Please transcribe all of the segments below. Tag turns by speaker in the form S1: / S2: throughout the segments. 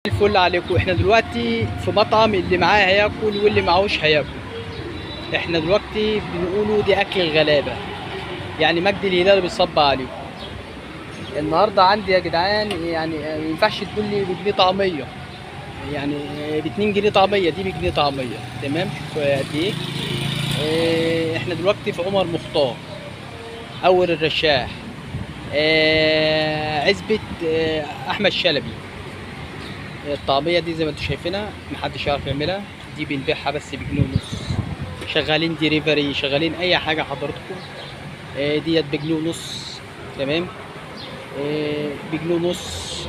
S1: الفل عليكم. احنا دلوقتي في مطعم اللي معاه هياكل واللي معهوش هياكل. احنا دلوقتي بنقولوا دي اكل الغلابه، يعني مجد الهلال بيصب عليكم. النهارده عندي يا جدعان يعني ما ينفعش تقول لي بجنيه طعميه، يعني ب 2 جنيه طعميه، دي بجنيه طعميه. تمام؟ شوف قد ايه. احنا دلوقتي في عمر مختار اول الرشاح، عزبه احمد شلبي. الطعميه دي زي ما انتم شايفينها محدش يعرف يعملها، دي بنبيعها بس بجنيه ونص. شغالين ديليفري، شغالين اي حاجه حضراتكم. ديت بجنيه ونص. تمام؟ بجنيه ونص.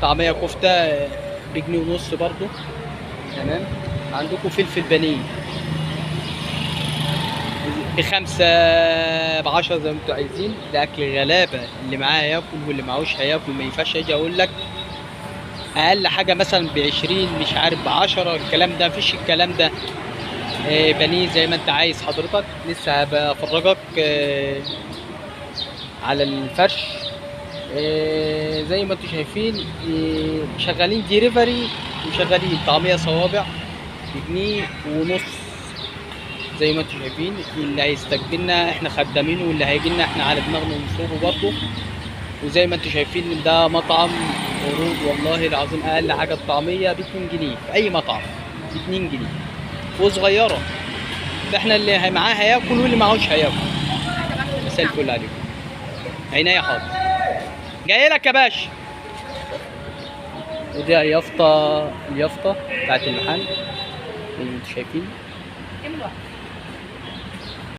S1: طعميه كفته بجنيه ونص برضو. تمام؟ عندكم فلفل بانيه بخمسة ب10 زي ما انتوا عايزين. ده اكل غلابه، اللي معاه هياكل واللي معهوش هياكل. ما ينفعش اجي اقول لك اقل حاجه مثلا ب20 مش عارف ب10، الكلام ده مفيش الكلام ده. بانيه زي ما انت عايز حضرتك. لسه هبقى افرجك على الفرش. زي ما انتم شايفين شغالين ديليفري وشغالين طعميه صوابع بجنيه ونص. زي ما انتم شايفين اللي هيستقبلنا احنا خدامينه، واللي هيجي لنا احنا على دماغنا ونصوبه برضه. وزي ما انتم شايفين ده مطعم عروض، والله العظيم اقل حاجه الطعميه ب 2 جنيه في اي مطعم، ب 2 جنيه وصغيره. احنا اللي معاه هياكل واللي معهوش هياكل. مساء الفل عليكم. عينيا حاضر، جاي لك يا باشا. ودي اليافطه بتاعت المحل زي ما انتم شايفين.